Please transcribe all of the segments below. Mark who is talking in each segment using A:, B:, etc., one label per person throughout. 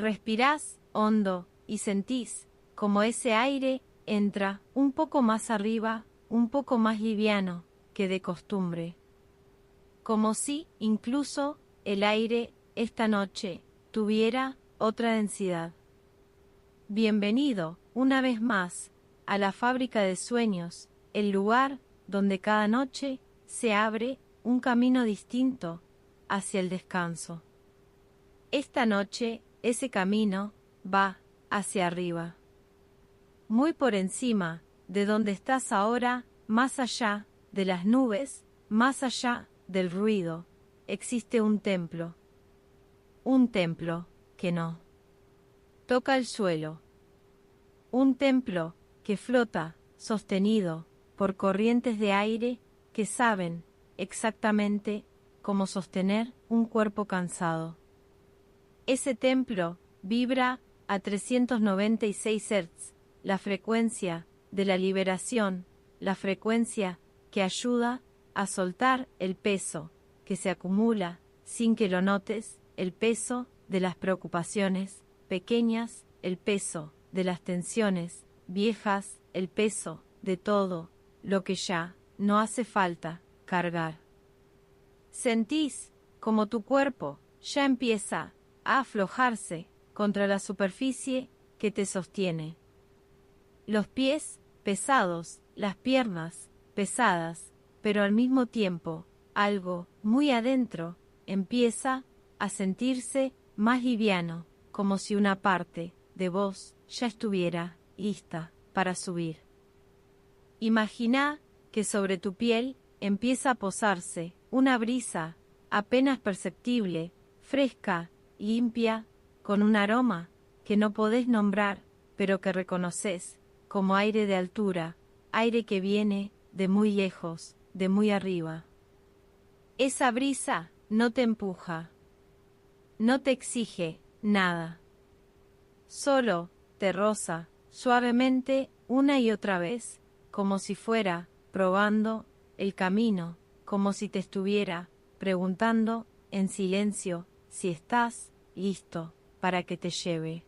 A: Respirás hondo y sentís como ese aire entra un poco más arriba, un poco más liviano que de costumbre. Como si, incluso, el aire, esta noche, tuviera otra densidad. Bienvenido, una vez más, a la fábrica de sueños, el lugar donde cada noche se abre un camino distinto hacia el descanso. Esta noche, ese camino va hacia arriba. Muy por encima de donde estás ahora, más allá de las nubes, más allá del ruido, existe un templo. Un templo que no toca el suelo. Un templo que flota, sostenido por corrientes de aire que saben exactamente cómo sostener un cuerpo cansado. Ese templo vibra a 396 Hz, la frecuencia de la liberación, la frecuencia que ayuda a soltar el peso que se acumula sin que lo notes, el peso de las preocupaciones pequeñas, el peso de las tensiones viejas, el peso de todo lo que ya no hace falta cargar. Sentís como tu cuerpo ya empieza a aflojarse contra la superficie que te sostiene. Los pies pesados, las piernas pesadas, pero al mismo tiempo algo muy adentro empieza a sentirse más liviano, como si una parte de vos ya estuviera lista para subir. Imagina que sobre tu piel empieza a posarse una brisa apenas perceptible, fresca, limpia, con un aroma que no podés nombrar, pero que reconoces como aire de altura, aire que viene de muy lejos, de muy arriba. Esa brisa no te empuja, no te exige nada, solo te roza suavemente una y otra vez, como si fuera probando el camino, como si te estuviera preguntando en silencio si estás listo para que te lleve.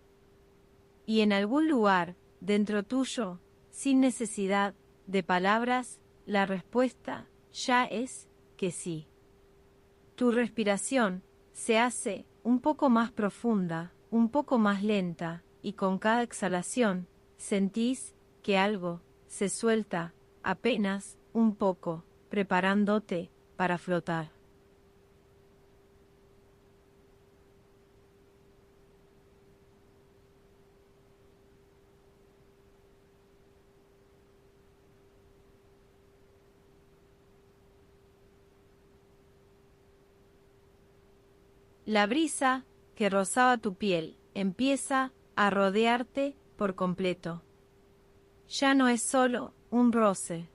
A: Y en algún lugar dentro tuyo, sin necesidad de palabras, la respuesta ya es que sí. Tu respiración se hace un poco más profunda, un poco más lenta, y con cada exhalación sentís que algo se suelta apenas un poco, preparándote para flotar. La brisa que rozaba tu piel empieza a rodearte por completo. Ya no es solo un roce,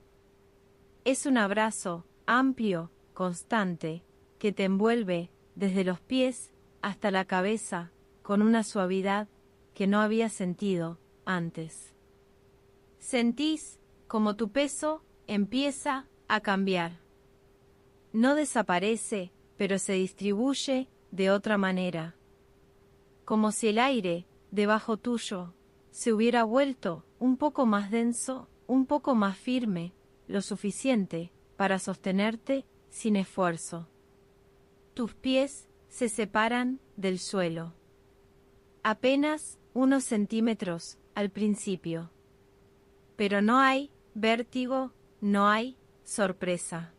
A: es un abrazo amplio, constante, que te envuelve desde los pies hasta la cabeza con una suavidad que no habías sentido antes. Sentís como tu peso empieza a cambiar. No desaparece, pero se distribuye de otra manera, como si el aire debajo tuyo se hubiera vuelto un poco más denso, un poco más firme, lo suficiente para sostenerte sin esfuerzo. Tus pies se separan del suelo, apenas unos centímetros al principio, pero no hay vértigo, no hay sorpresa.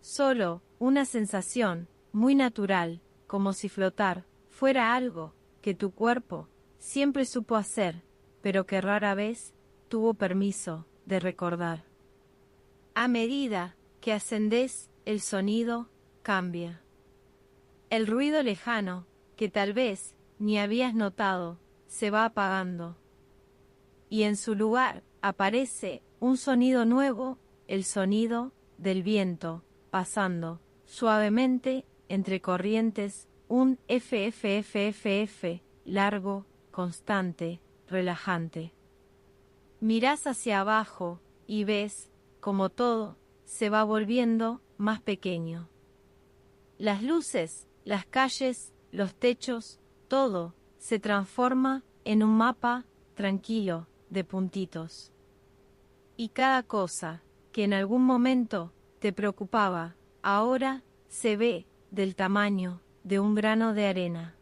A: Solo una sensación muy natural, como si flotar fuera algo que tu cuerpo siempre supo hacer, pero que rara vez tuvo permiso de recordar. A medida que ascendés, el sonido cambia. El ruido lejano, que tal vez ni habías notado, se va apagando. Y en su lugar aparece un sonido nuevo, el sonido del viento, pasando suavemente entre corrientes, un FFFFF, largo, constante, relajante. Mirás hacia abajo y ves como todo se va volviendo más pequeño. Las luces, las calles, los techos, todo se transforma en un mapa tranquilo de puntitos. Y cada cosa que en algún momento te preocupaba, ahora se ve del tamaño de un grano de arena.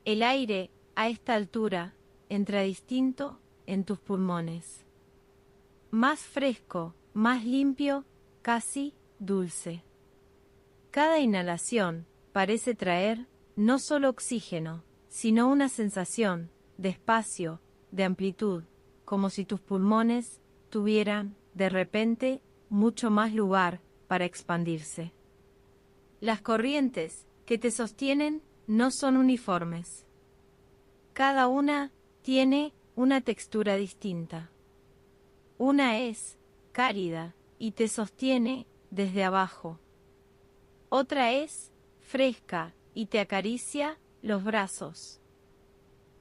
A: El aire a esta altura entra distinto en tus pulmones. Más fresco, más limpio, casi dulce. Cada inhalación parece traer no solo oxígeno, sino una sensación de espacio, de amplitud, como si tus pulmones tuvieran, de repente, mucho más lugar para expandirse. Las corrientes que te sostienen no son uniformes. Cada una tiene una textura distinta. Una es cálida y te sostiene desde abajo. Otra es fresca y te acaricia los brazos.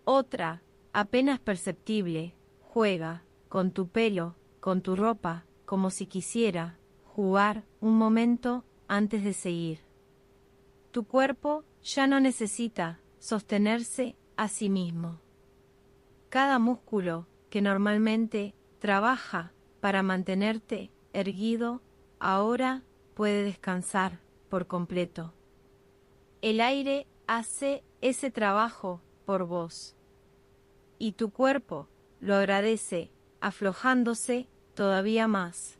A: Otra, apenas perceptible, juega con tu pelo, con tu ropa, como si quisiera jugar un momento antes de seguir. Tu cuerpo ya no necesita sostenerse a sí mismo. Cada músculo que normalmente trabaja para mantenerte erguido, ahora puede descansar por completo. El aire hace ese trabajo por vos. Y tu cuerpo lo agradece aflojándose todavía más.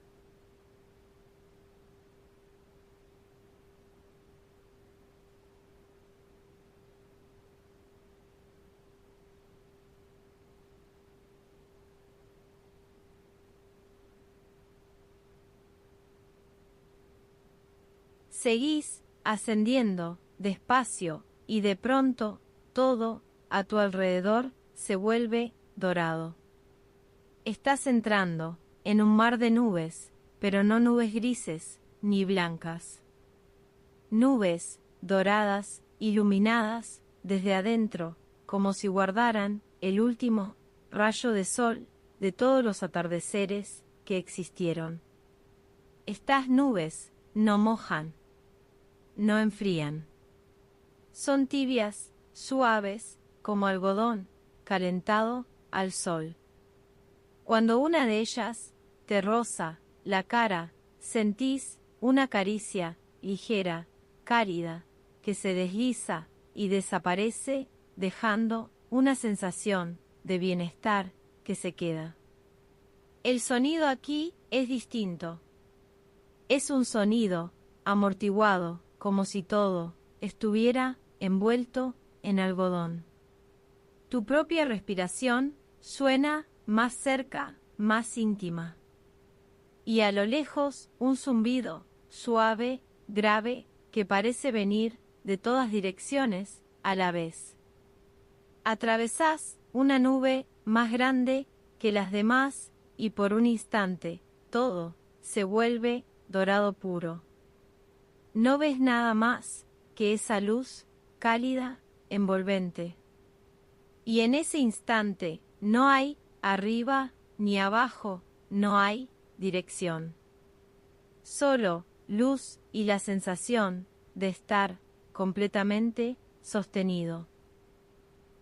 A: Seguís ascendiendo despacio y de pronto todo a tu alrededor se vuelve dorado. Estás entrando en un mar de nubes, pero no nubes grises ni blancas. Nubes doradas, iluminadas desde adentro, como si guardaran el último rayo de sol de todos los atardeceres que existieron. Estas nubes no mojan, no enfrían. Son tibias, suaves, como algodón calentado al sol. Cuando una de ellas te roza la cara, sentís una caricia ligera, cálida, que se desliza y desaparece, dejando una sensación de bienestar que se queda. El sonido aquí es distinto. Es un sonido amortiguado, como si todo estuviera envuelto en algodón. Tu propia respiración suena más cerca, más íntima. Y a lo lejos un zumbido suave, grave, que parece venir de todas direcciones a la vez. Atravesás una nube más grande que las demás y por un instante todo se vuelve dorado puro. No ves nada más que esa luz cálida, envolvente. Y en ese instante no hay arriba ni abajo, no hay dirección. Solo luz y la sensación de estar completamente sostenido.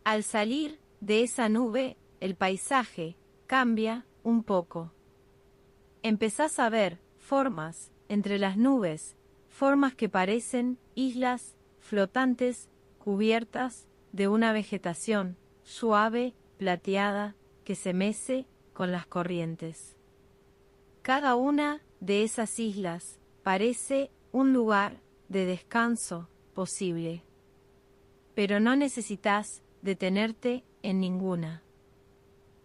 A: Al salir de esa nube, el paisaje cambia un poco. Empezás a ver formas entre las nubes, formas que parecen islas flotantes cubiertas de una vegetación suave, plateada, que se mece con las corrientes. Cada una de esas islas parece un lugar de descanso posible, pero no necesitas detenerte en ninguna.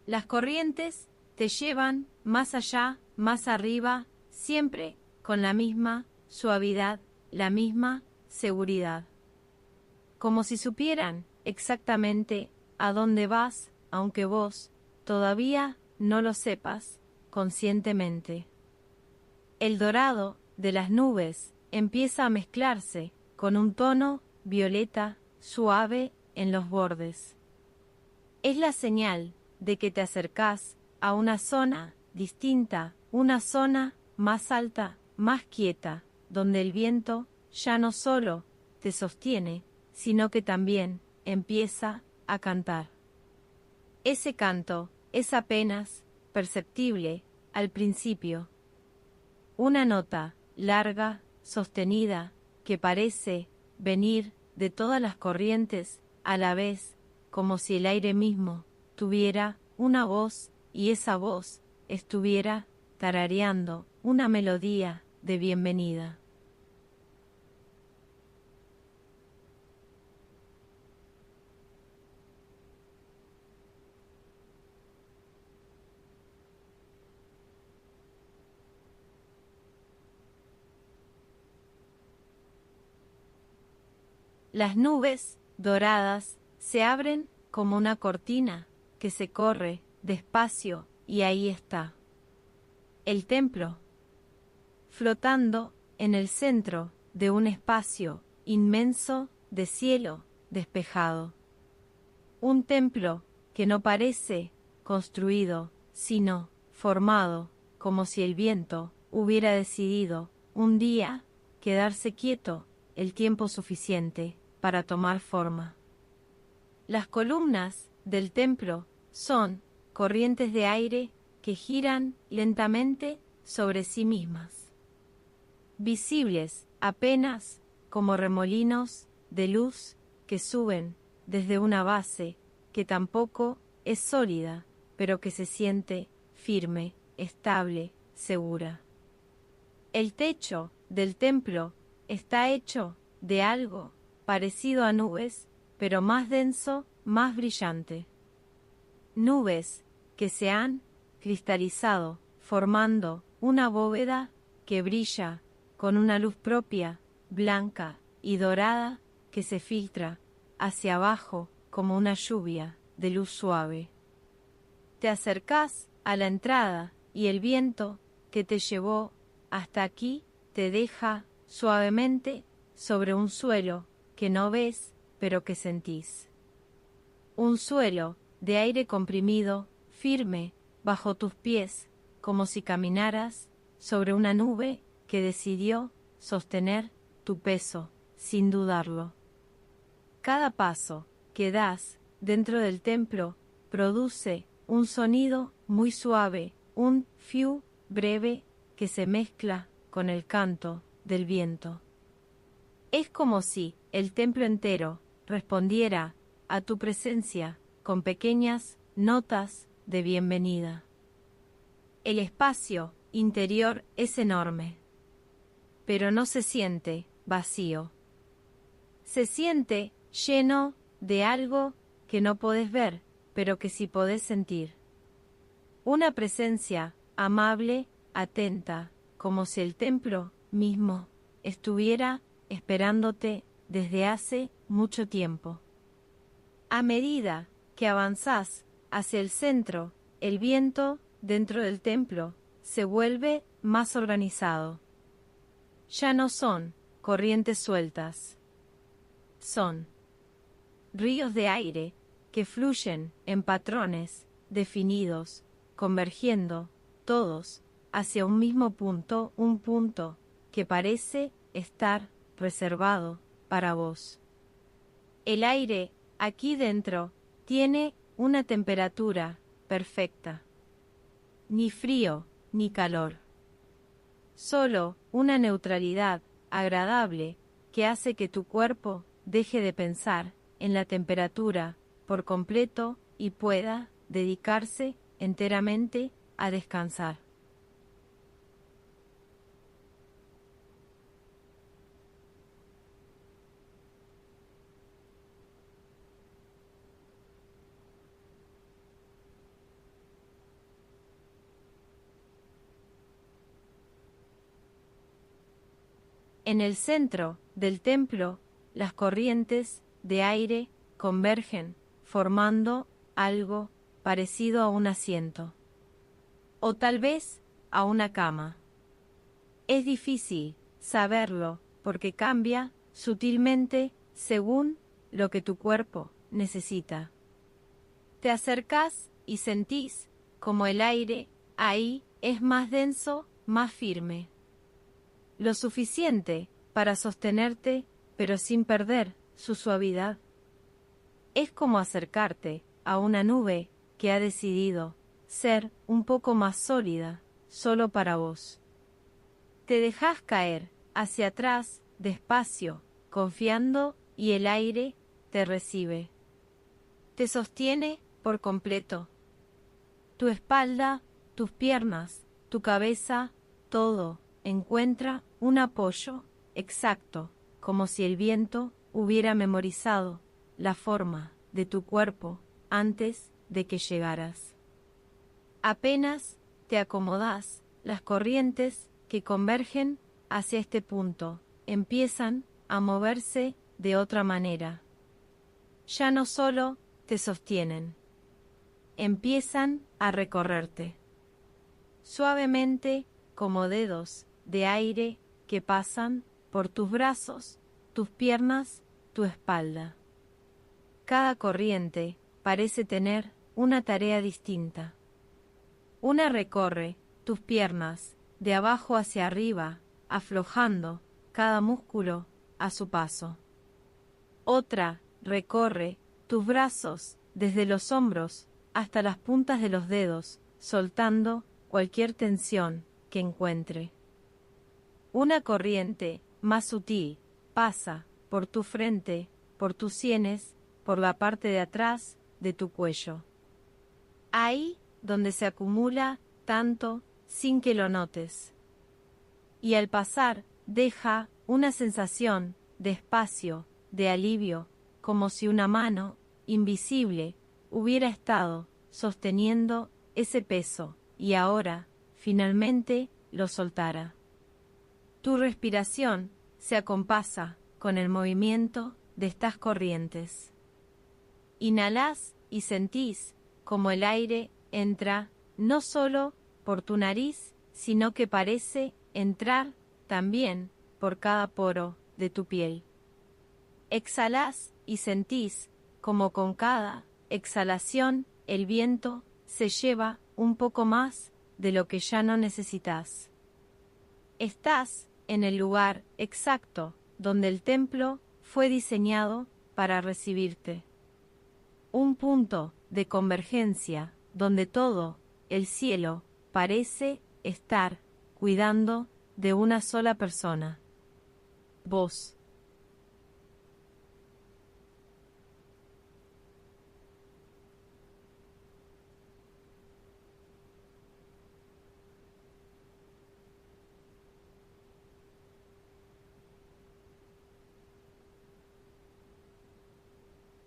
A: Las corrientes te llevan más allá, más arriba, siempre con la misma suavidad, la misma seguridad. Como si supieran exactamente a dónde vas, aunque vos todavía no lo sepas conscientemente. El dorado de las nubes empieza a mezclarse con un tono violeta suave en los bordes. Es la señal de que te acercás a una zona distinta, una zona más alta, más quieta, donde el viento ya no solo te sostiene, sino que también empieza a cantar. Ese canto es apenas perceptible al principio. Una nota larga, sostenida, que parece venir de todas las corrientes a la vez, como si el aire mismo tuviera una voz y esa voz estuviera tarareando una melodía de bienvenida. Las nubes doradas se abren como una cortina que se corre despacio y ahí está. El templo, flotando en el centro de un espacio inmenso de cielo despejado. Un templo que no parece construido, sino formado, como si el viento hubiera decidido un día quedarse quieto el tiempo suficiente para tomar forma. Las columnas del templo son corrientes de aire que giran lentamente sobre sí mismas, visibles apenas como remolinos de luz que suben desde una base que tampoco es sólida, pero que se siente firme, estable, segura. El techo del templo está hecho de algo parecido a nubes, pero más denso, más brillante. Nubes que se han cristalizado, formando una bóveda que brilla con una luz propia, blanca y dorada, que se filtra hacia abajo como una lluvia de luz suave. Te acercás a la entrada y el viento que te llevó hasta aquí te deja suavemente sobre un suelo que no ves, pero que sentís. Un suelo de aire comprimido, firme, bajo tus pies, como si caminaras sobre una nube que decidió sostener tu peso, sin dudarlo. Cada paso que das dentro del templo produce un sonido muy suave, un fiu breve que se mezcla con el canto del viento. Es como si el templo entero respondiera a tu presencia con pequeñas notas de bienvenida. El espacio interior es enorme, pero no se siente vacío. Se siente lleno de algo que no podés ver, pero que sí podés sentir. Una presencia amable, atenta, como si el templo mismo estuviera esperándote desde hace mucho tiempo. A medida que avanzás hacia el centro, el viento dentro del templo se vuelve más organizado. Ya no son corrientes sueltas, son ríos de aire que fluyen en patrones definidos, convergiendo todos hacia un mismo punto, un punto que parece estar reservado para vos. El aire aquí dentro tiene una temperatura perfecta, ni frío ni calor, solo una neutralidad agradable que hace que tu cuerpo deje de pensar en la temperatura por completo y pueda dedicarse enteramente a descansar. En el centro del templo, las corrientes de aire convergen, formando algo parecido a un asiento, o tal vez a una cama. Es difícil saberlo porque cambia sutilmente según lo que tu cuerpo necesita. Te acercás y sentís como el aire ahí es más denso, más firme. Lo suficiente para sostenerte, pero sin perder su suavidad. Es como acercarte a una nube que ha decidido ser un poco más sólida, solo para vos. Te dejas caer hacia atrás, despacio, confiando, y el aire te recibe. Te sostiene por completo. Tu espalda, tus piernas, tu cabeza, todo encuentra un apoyo exacto, como si el viento hubiera memorizado la forma de tu cuerpo antes de que llegaras. Apenas te acomodás, las corrientes que convergen hacia este punto empiezan a moverse de otra manera. Ya no solo te sostienen, empiezan a recorrerte. Suavemente, como dedos de aire que pasan por tus brazos, tus piernas, tu espalda. Cada corriente parece tener una tarea distinta. Una recorre tus piernas de abajo hacia arriba, aflojando cada músculo a su paso. Otra recorre tus brazos desde los hombros hasta las puntas de los dedos, soltando cualquier tensión que encuentre. Una corriente más sutil pasa por tu frente, por tus sienes, por la parte de atrás de tu cuello. Ahí donde se acumula tanto sin que lo notes. Y al pasar deja una sensación de espacio, de alivio, como si una mano invisible hubiera estado sosteniendo ese peso y ahora finalmente lo soltara. Tu respiración se acompasa con el movimiento de estas corrientes. Inhalás y sentís como el aire entra no solo por tu nariz, sino que parece entrar también por cada poro de tu piel. Exhalás y sentís como con cada exhalación el viento se lleva un poco más de lo que ya no necesitas. Estás en el lugar exacto donde el templo fue diseñado para recibirte. Un punto de convergencia donde todo el cielo parece estar cuidando de una sola persona. Vos.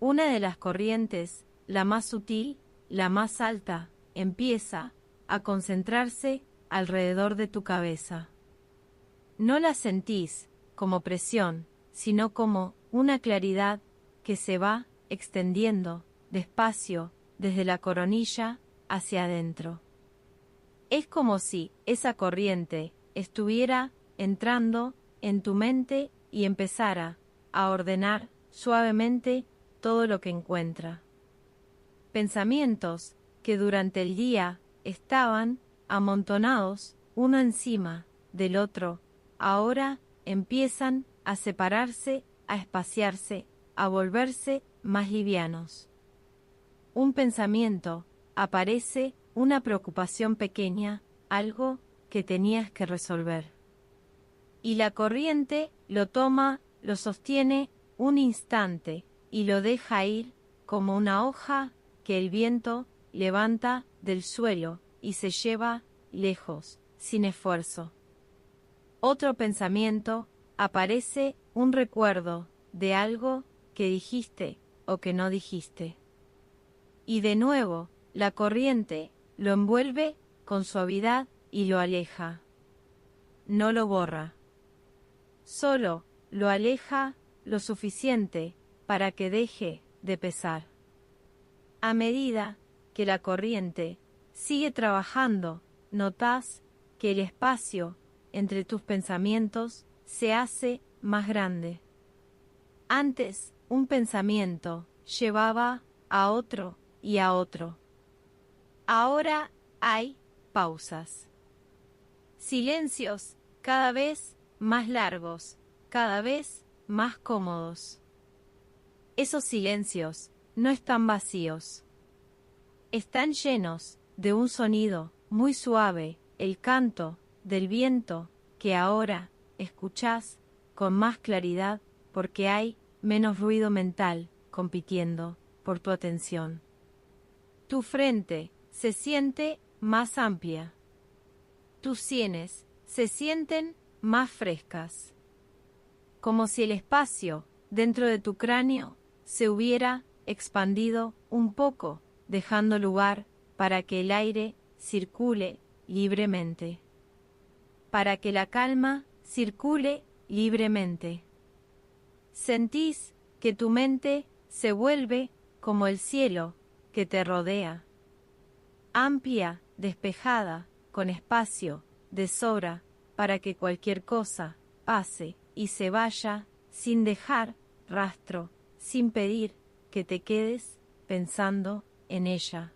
A: Una de las corrientes, la más sutil, la más alta, empieza a concentrarse alrededor de tu cabeza. No la sentís como presión, sino como una claridad que se va extendiendo despacio desde la coronilla hacia adentro. Es como si esa corriente estuviera entrando en tu mente y empezara a ordenar suavemente todo lo que encuentra. Pensamientos que durante el día estaban amontonados uno encima del otro, ahora empiezan a separarse, a espaciarse, a volverse más livianos. Un pensamiento aparece, una preocupación pequeña, algo que tenías que resolver. Y la corriente lo toma, lo sostiene un instante y lo deja ir como una hoja que el viento levanta del suelo y se lleva lejos, sin esfuerzo. Otro pensamiento aparece, un recuerdo de algo que dijiste o que no dijiste. Y de nuevo la corriente lo envuelve con suavidad y lo aleja. No lo borra. Solo lo aleja lo suficiente para que deje de pesar. A medida que la corriente sigue trabajando, notás que el espacio entre tus pensamientos se hace más grande. Antes, un pensamiento llevaba a otro y a otro. Ahora hay pausas. Silencios cada vez más largos, cada vez más cómodos. Esos silencios no están vacíos. Están llenos de un sonido muy suave, el canto del viento que ahora escuchás con más claridad porque hay menos ruido mental compitiendo por tu atención. Tu frente se siente más amplia. Tus sienes se sienten más frescas. Como si el espacio dentro de tu cráneo se hubiera expandido un poco, dejando lugar para que el aire circule libremente. Para que la calma circule libremente. Sentís que tu mente se vuelve como el cielo que te rodea. Amplia, despejada, con espacio de sobra para que cualquier cosa pase y se vaya sin dejar rastro, sin pedir que te quedes pensando en ella.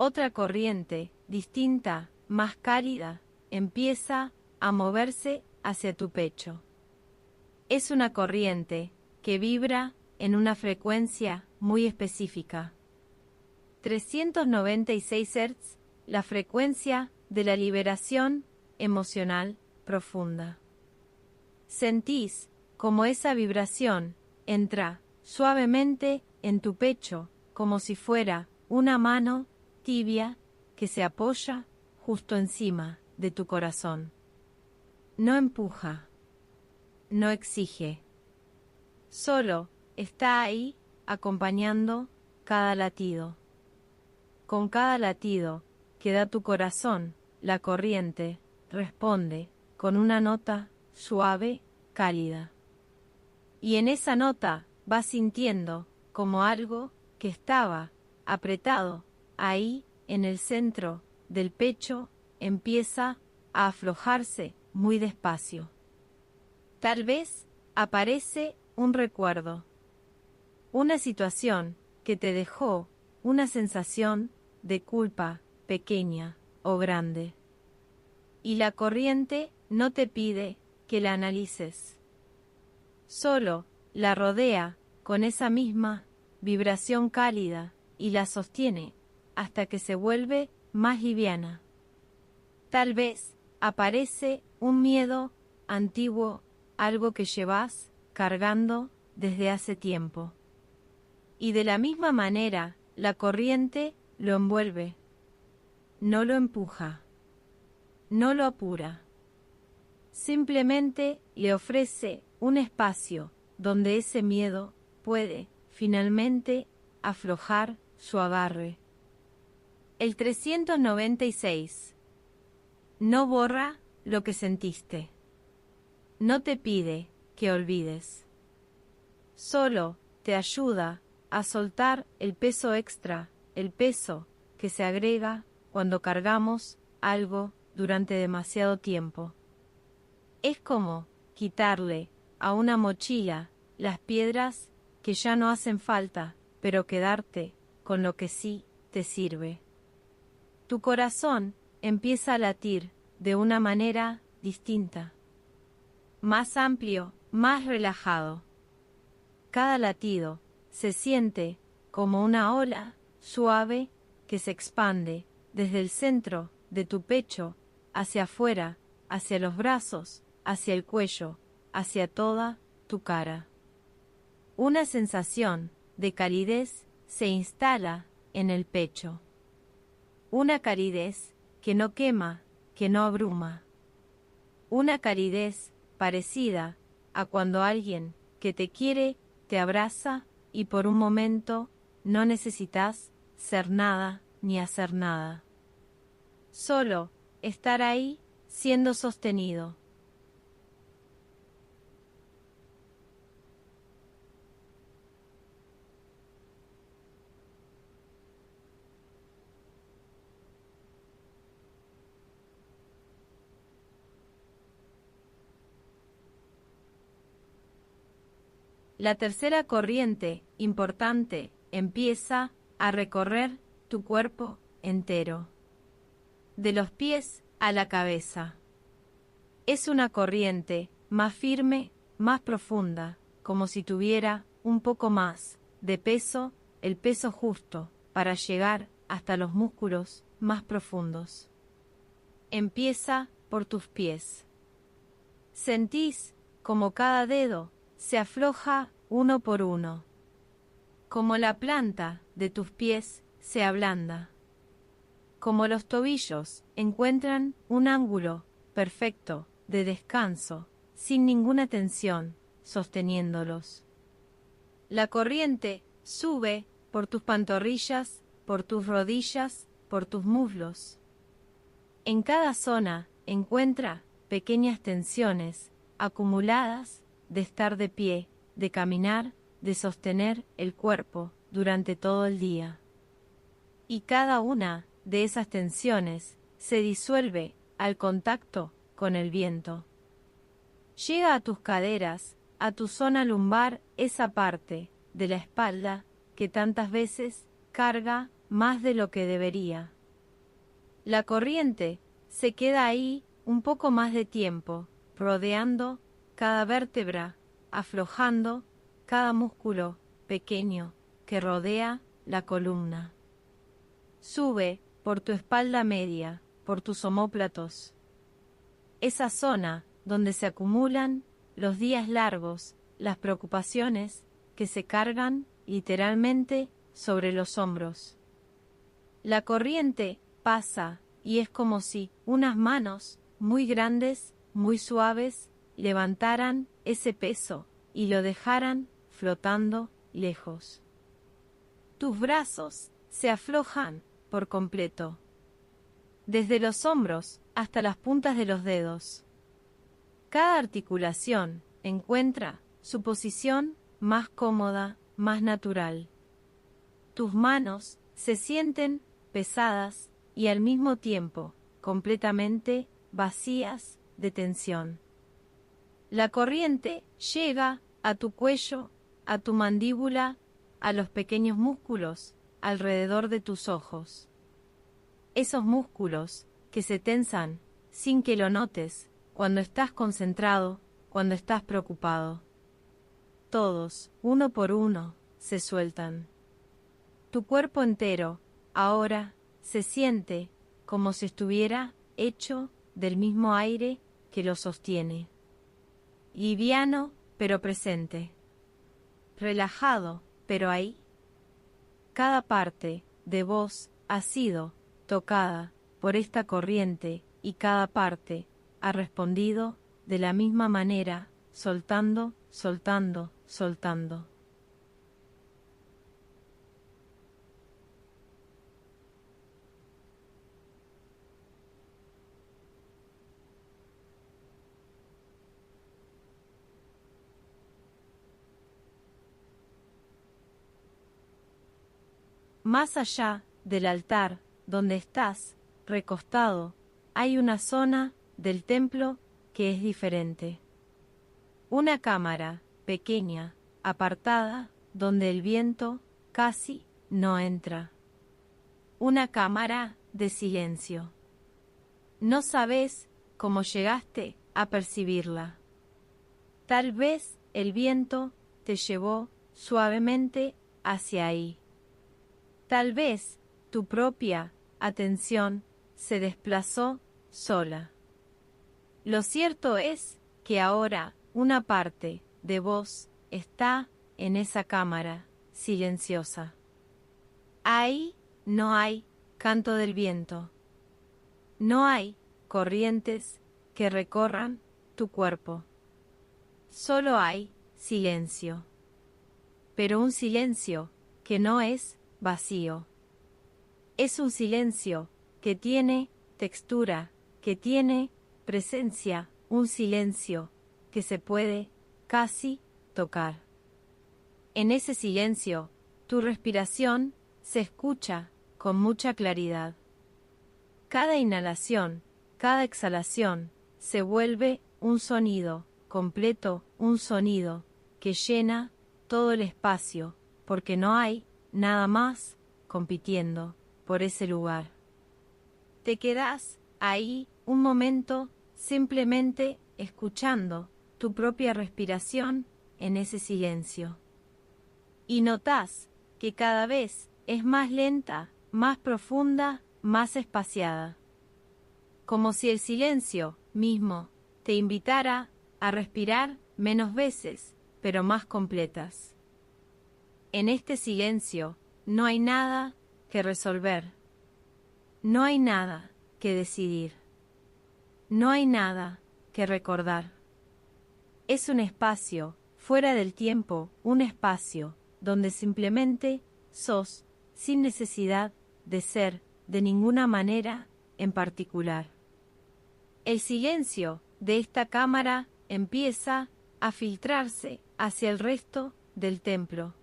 A: Otra corriente, distinta, más cálida, empieza a moverse hacia tu pecho. Es una corriente que vibra en una frecuencia muy específica. 396 Hz, la frecuencia de la liberación emocional profunda. Sentís como esa vibración entra suavemente en tu pecho, como si fuera una mano tibia que se apoya justo encima de tu corazón. No empuja, no exige, solo está ahí acompañando cada latido. Con cada latido que da tu corazón, la corriente responde con una nota suave, cálida. Y en esa nota vas sintiendo como algo que estaba apretado ahí en el centro del pecho empieza a aflojarse muy despacio. Tal vez aparece un recuerdo, una situación que te dejó una sensación de culpa pequeña o grande. Y la corriente no te pide que la analices. Solo la rodea con esa misma vibración cálida y la sostiene hasta que se vuelve más liviana. Tal vez aparece un miedo antiguo, algo que llevas cargando desde hace tiempo. Y de la misma manera, la corriente lo envuelve. No lo empuja. No lo apura. Simplemente le ofrece un espacio donde ese miedo puede finalmente aflojar su agarre. El 396. No borra lo que sentiste. No te pide que olvides. Solo te ayuda a soltar el peso extra, el peso que se agrega cuando cargamos algo durante demasiado tiempo. Es como quitarle a una mochila las piedras que ya no hacen falta, pero quedarte con lo que sí te sirve. Tu corazón empieza a latir de una manera distinta, más amplio, más relajado. Cada latido se siente como una ola suave que se expande desde el centro de tu pecho hacia afuera, hacia los brazos, hacia el cuello, hacia toda tu cara. Una sensación de calidez se instala en el pecho. Una calidez que no quema, que no abruma. Una calidez parecida a cuando alguien que te quiere te abraza y por un momento no necesitas ser nada ni hacer nada. Solo estar ahí siendo sostenido. La tercera corriente, importante, empieza a recorrer tu cuerpo entero, de los pies a la cabeza. Es una corriente más firme, más profunda, como si tuviera un poco más de peso, el peso justo para llegar hasta los músculos más profundos. Empieza por tus pies. Sentís como cada dedo se afloja uno por uno, como la planta de tus pies se ablanda, como los tobillos encuentran un ángulo perfecto de descanso, sin ninguna tensión, sosteniéndolos. La corriente sube por tus pantorrillas, por tus rodillas, por tus muslos. En cada zona encuentra pequeñas tensiones acumuladas de estar de pie, de caminar, de sostener el cuerpo durante todo el día. Y cada una de esas tensiones se disuelve al contacto con el viento. Llega a tus caderas, a tu zona lumbar, esa parte de la espalda que tantas veces carga más de lo que debería. La corriente se queda ahí un poco más de tiempo, rodeando cada vértebra, aflojando cada músculo pequeño que rodea la columna. Sube por tu espalda media, por tus omóplatos. Esa zona donde se acumulan los días largos, las preocupaciones que se cargan literalmente sobre los hombros. La corriente pasa y es como si unas manos muy grandes, muy suaves, levantaran ese peso y lo dejaran flotando lejos. Tus brazos se aflojan por completo, desde los hombros hasta las puntas de los dedos. Cada articulación encuentra su posición más cómoda, más natural. Tus manos se sienten pesadas y al mismo tiempo completamente vacías de tensión. La corriente llega a tu cuello, a tu mandíbula, a los pequeños músculos alrededor de tus ojos. Esos músculos que se tensan sin que lo notes cuando estás concentrado, cuando estás preocupado. Todos, uno por uno, se sueltan. Tu cuerpo entero, ahora, se siente como si estuviera hecho del mismo aire que lo sostiene. Liviano, pero presente. Relajado, pero ahí. Cada parte de vos ha sido tocada por esta corriente y cada parte ha respondido de la misma manera, soltando, soltando, soltando. Más allá del altar donde estás recostado, hay una zona del templo que es diferente. Una cámara pequeña, apartada, donde el viento casi no entra. Una cámara de silencio. No sabes cómo llegaste a percibirla. Tal vez el viento te llevó suavemente hacia ahí. Tal vez tu propia atención se desplazó sola. Lo cierto es que ahora una parte de vos está en esa cámara silenciosa. Ahí no hay canto del viento. No hay corrientes que recorran tu cuerpo. Solo hay silencio. Pero un silencio que no es vacío. Es un silencio que tiene textura, que tiene presencia, un silencio que se puede casi tocar. En ese silencio, tu respiración se escucha con mucha claridad. Cada inhalación, cada exhalación se vuelve un sonido completo, un sonido que llena todo el espacio, porque no hay nada más compitiendo por ese lugar. Te quedás ahí un momento simplemente escuchando tu propia respiración en ese silencio. Y notás que cada vez es más lenta, más profunda, más espaciada. Como si el silencio mismo te invitara a respirar menos veces, pero más completas. En este silencio no hay nada que resolver. No hay nada que decidir. No hay nada que recordar. Es un espacio fuera del tiempo, un espacio donde simplemente sos sin necesidad de ser de ninguna manera en particular. El silencio de esta cámara empieza a filtrarse hacia el resto del templo.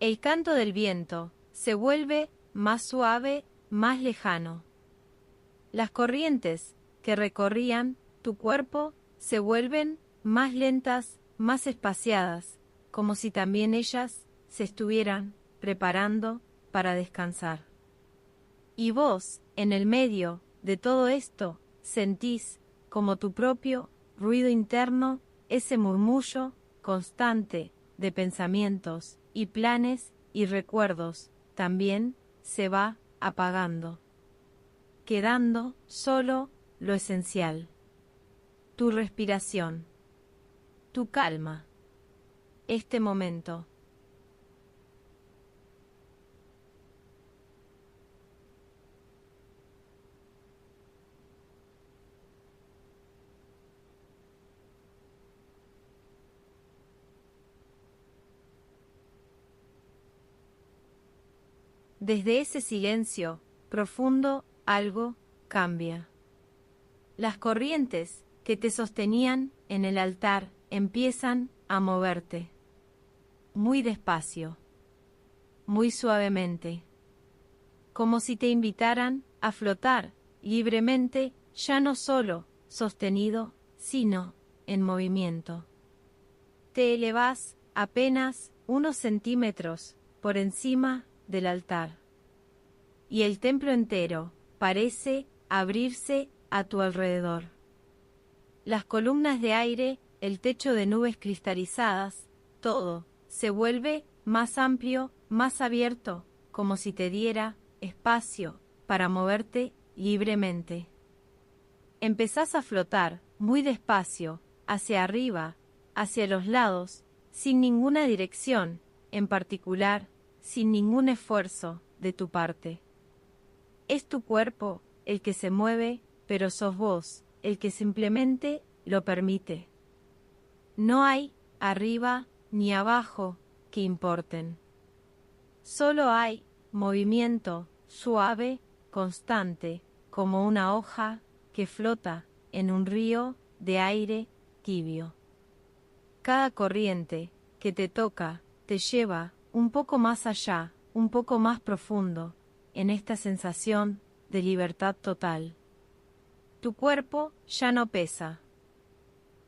A: El canto del viento se vuelve más suave, más lejano. Las corrientes que recorrían tu cuerpo se vuelven más lentas, más espaciadas, como si también ellas se estuvieran preparando para descansar. Y vos, en el medio de todo esto, sentís como tu propio ruido interno, ese murmullo constante de pensamientos y planes y recuerdos, también se va apagando, quedando solo lo esencial, tu respiración, tu calma, este momento. Desde ese silencio profundo algo cambia. Las corrientes que te sostenían en el altar empiezan a moverte, muy despacio, muy suavemente, como si te invitaran a flotar libremente, ya no solo sostenido, sino en movimiento. Te elevás apenas unos centímetros por encima del altar, y el templo entero parece abrirse a tu alrededor. Las columnas de aire, el techo de nubes cristalizadas, todo se vuelve más amplio, más abierto, como si te diera espacio para moverte libremente. Empezás a flotar muy despacio, hacia arriba, hacia los lados, sin ninguna dirección en particular, sin ningún esfuerzo de tu parte. Es tu cuerpo el que se mueve, pero sos vos el que simplemente lo permite. No hay arriba ni abajo que importen. Solo hay movimiento suave, constante, como una hoja que flota en un río de aire tibio. Cada corriente que te toca te lleva un poco más allá, un poco más profundo, en esta sensación de libertad total. Tu cuerpo ya no pesa.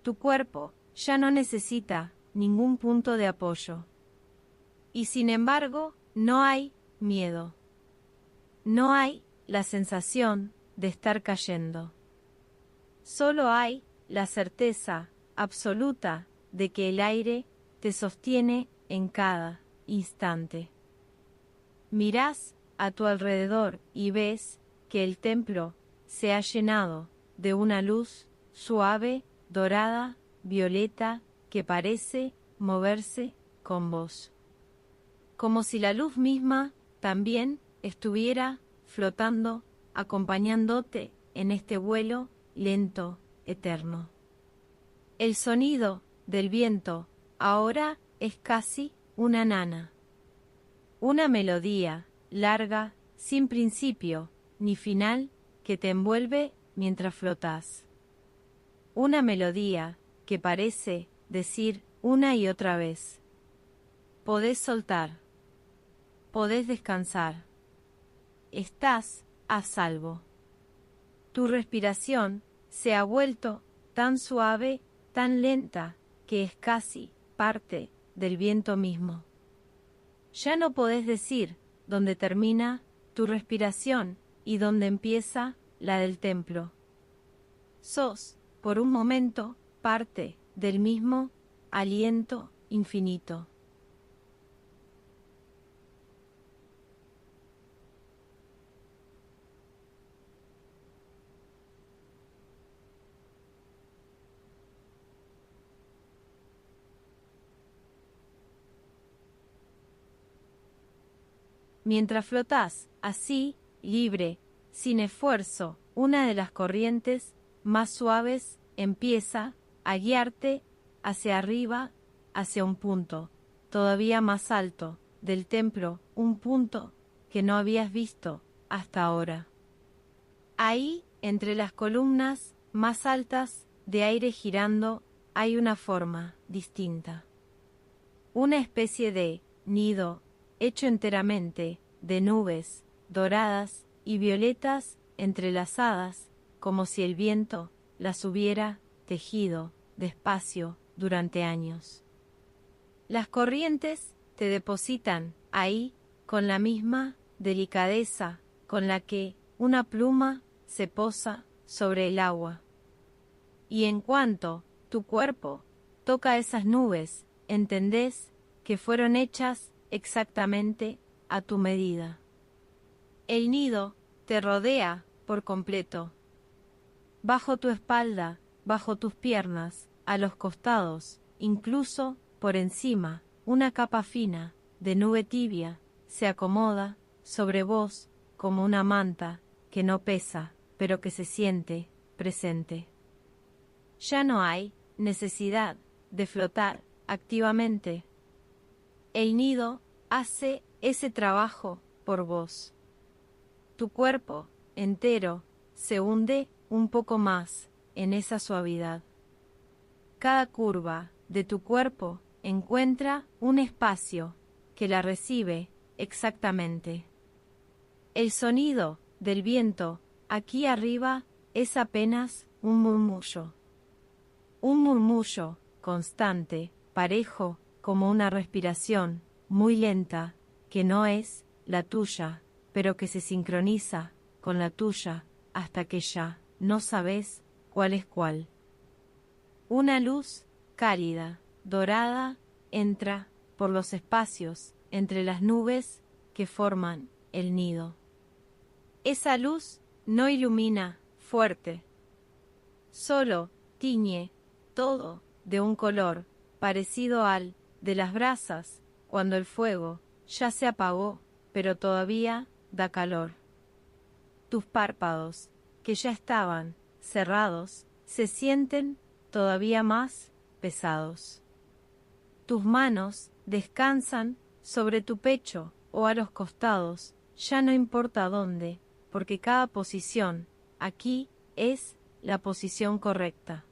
A: Tu cuerpo ya no necesita ningún punto de apoyo. Y sin embargo, no hay miedo. No hay la sensación de estar cayendo. Solo hay la certeza absoluta de que el aire te sostiene en cada instante. Mirás a tu alrededor y ves que el templo se ha llenado de una luz suave, dorada, violeta, que parece moverse con vos. Como si la luz misma también estuviera flotando, acompañándote en este vuelo lento, eterno. El sonido del viento ahora es casi una nana. Una melodía larga, sin principio ni final, que te envuelve mientras flotás. Una melodía que parece decir una y otra vez: podés soltar, podés descansar, estás a salvo. Tu respiración se ha vuelto tan suave, tan lenta, que es casi parte del viento mismo. Ya no podés decir dónde termina tu respiración y dónde empieza la del templo. Sos, por un momento, parte del mismo aliento infinito. Mientras flotás, así, libre, sin esfuerzo, una de las corrientes más suaves empieza a guiarte hacia arriba, hacia un punto, todavía más alto, del templo, un punto que no habías visto hasta ahora. Ahí, entre las columnas más altas de aire girando, hay una forma distinta. Una especie de nido hecho enteramente de nubes doradas y violetas entrelazadas, como si el viento las hubiera tejido despacio durante años. Las corrientes te depositan ahí con la misma delicadeza con la que una pluma se posa sobre el agua. Y en cuanto tu cuerpo toca esas nubes, entendés que fueron hechas exactamente a tu medida. El nido te rodea por completo. Bajo tu espalda, bajo tus piernas, a los costados, incluso por encima, una capa fina de nube tibia se acomoda sobre vos como una manta que no pesa, pero que se siente presente. Ya no hay necesidad de flotar activamente. El nido hace ese trabajo por vos. Tu cuerpo entero se hunde un poco más en esa suavidad. Cada curva de tu cuerpo encuentra un espacio que la recibe exactamente. El sonido del viento aquí arriba es apenas un murmullo constante, parejo, como una respiración muy lenta, que no es la tuya, pero que se sincroniza con la tuya hasta que ya no sabes cuál es cuál. Una luz cálida, dorada, entra por los espacios entre las nubes que forman el nido. Esa luz no ilumina fuerte, solo tiñe todo de un color parecido al de las brasas cuando el fuego ya se apagó, pero todavía da calor. Tus párpados, que ya estaban cerrados, se sienten todavía más pesados. Tus manos descansan sobre tu pecho o a los costados, ya no importa dónde, porque cada posición aquí es la posición correcta.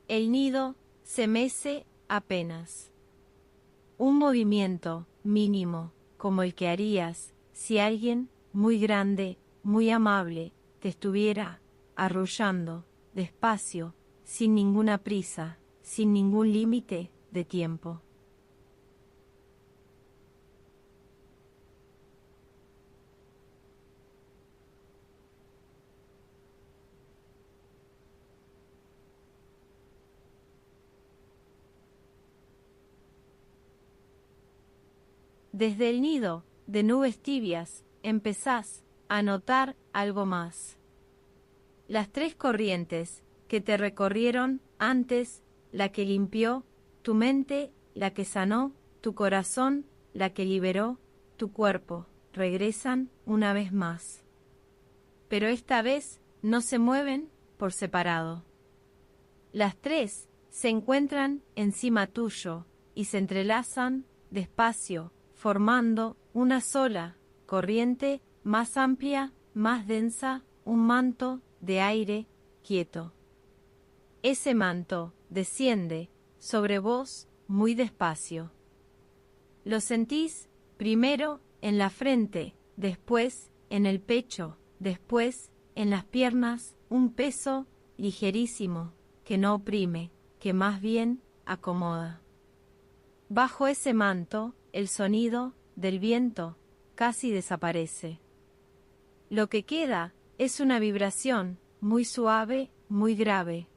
A: El nido se mece apenas. Un movimiento mínimo, como el que harías si alguien muy grande, muy amable, te estuviera arrullando despacio, sin ninguna prisa, sin ningún límite de tiempo. Desde el nido de nubes tibias empezás a notar algo más. Las tres corrientes que te recorrieron antes, la que limpió tu mente, la que sanó tu corazón, la que liberó tu cuerpo, regresan una vez más. Pero esta vez no se mueven por separado. Las tres se encuentran encima tuyo y se entrelazan despacio, formando una sola corriente más amplia, más densa, un manto de aire quieto. Ese manto desciende sobre vos muy despacio. Lo sentís primero en la frente, después en el pecho, después en las piernas, un peso ligerísimo que no oprime, que más bien acomoda. Bajo ese manto, el sonido del viento casi desaparece. Lo que queda es una vibración muy suave, muy grave.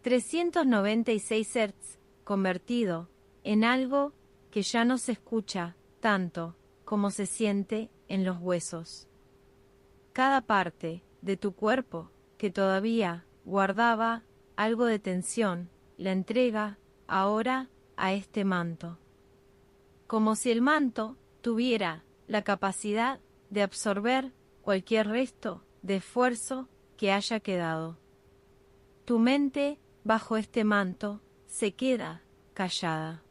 A: 396 Hz convertido en algo que ya no se escucha tanto como se siente en los huesos. Cada parte de tu cuerpo que todavía guardaba algo de tensión la entrega ahora a este manto. Como si el manto tuviera la capacidad de absorber cualquier resto de esfuerzo que haya quedado. Tu mente bajo este manto se queda callada.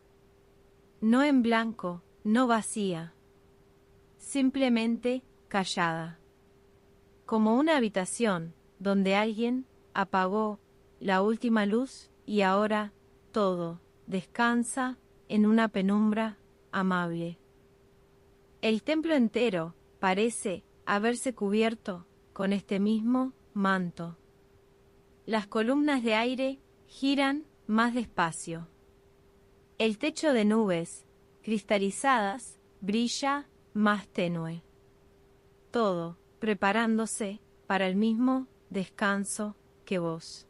A: No en blanco, no vacía, simplemente callada. Como una habitación donde alguien apagó la última luz y ahora todo descansa en una penumbra amable. El templo entero parece haberse cubierto con este mismo manto. Las columnas de aire giran más despacio. El techo de nubes cristalizadas brilla más tenue. Todo preparándose para el mismo descanso que vos.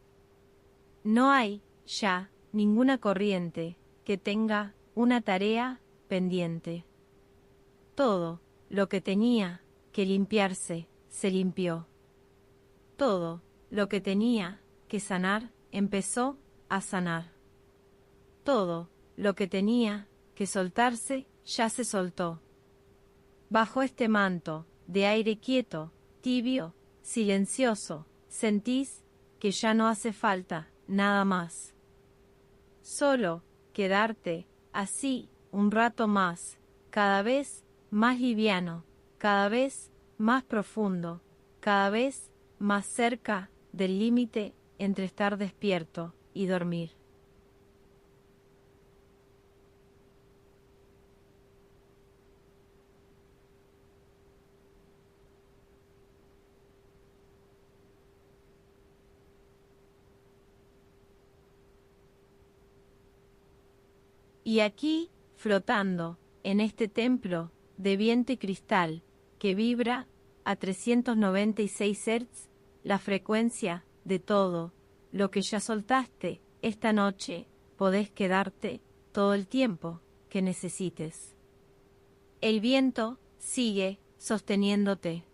A: No hay ya ninguna corriente que tenga una tarea pendiente. Todo lo que tenía que limpiarse se limpió. Todo lo que tenía que sanar empezó a sanar. Todo lo que tenía que soltarse ya se soltó. Bajo este manto de aire quieto, tibio, silencioso, sentís que ya no hace falta nada más. Solo quedarte así un rato más, cada vez más liviano, cada vez más profundo, cada vez más cerca del límite entre estar despierto y dormir. Y aquí, flotando, en este templo de viento y cristal que vibra a 396 Hz, la frecuencia de todo lo que ya soltaste esta noche, podés quedarte todo el tiempo que necesites. El viento sigue sosteniéndote.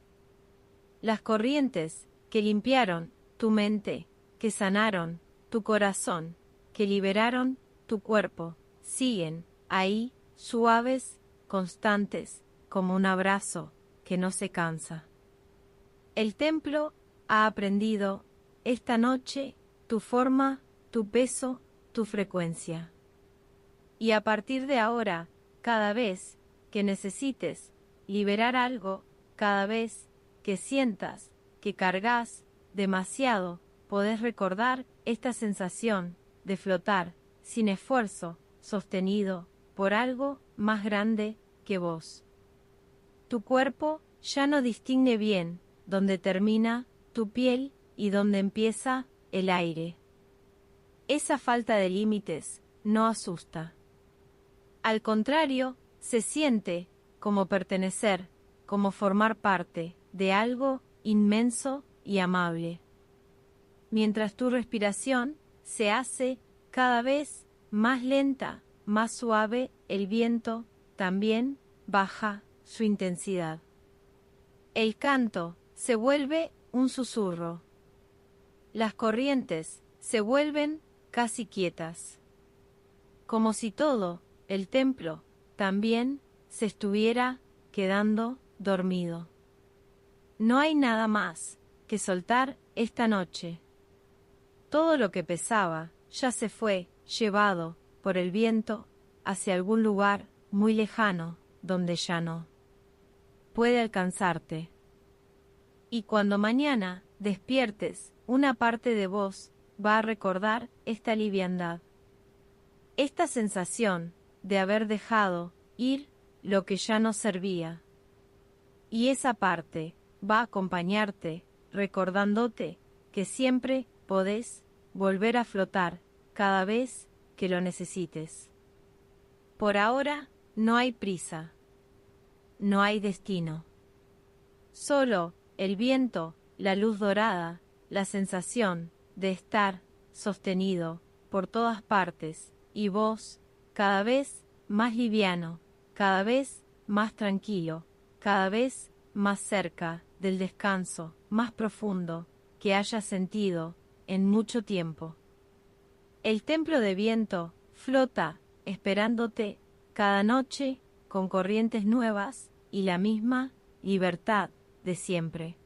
A: Las corrientes que limpiaron tu mente, que sanaron tu corazón, que liberaron tu cuerpo, siguen ahí, suaves, constantes, como un abrazo que no se cansa. El templo ha aprendido esta noche tu forma, tu peso, tu frecuencia. Y a partir de ahora, cada vez que necesites liberar algo, cada vez que sientas que cargas demasiado, podés recordar esta sensación de flotar sin esfuerzo, sostenido por algo más grande que vos. Tu cuerpo ya no distingue bien dónde termina tu piel y dónde empieza el aire. Esa falta de límites no asusta. Al contrario, se siente como pertenecer, como formar parte de algo inmenso y amable. Mientras tu respiración se hace cada vez más lenta, más suave, el viento también baja su intensidad. El canto se vuelve un susurro. Las corrientes se vuelven casi quietas. Como si todo el templo también se estuviera quedando dormido. No hay nada más que soltar esta noche. Todo lo que pesaba ya se fue llevado por el viento hacia algún lugar muy lejano donde ya no puede alcanzarte. Y cuando mañana despiertes, una parte de vos va a recordar esta liviandad, esta sensación de haber dejado ir lo que ya no servía. Y esa parte va a acompañarte recordándote que siempre podés volver a flotar cada vez que lo necesites. Por ahora, no hay prisa. No hay destino. Solo el viento, la luz dorada, la sensación de estar sostenido por todas partes, y vos, cada vez más liviano, cada vez más tranquilo, cada vez más cerca del descanso más profundo que hayas sentido en mucho tiempo. El templo de viento flota esperándote cada noche con corrientes nuevas y la misma libertad de siempre.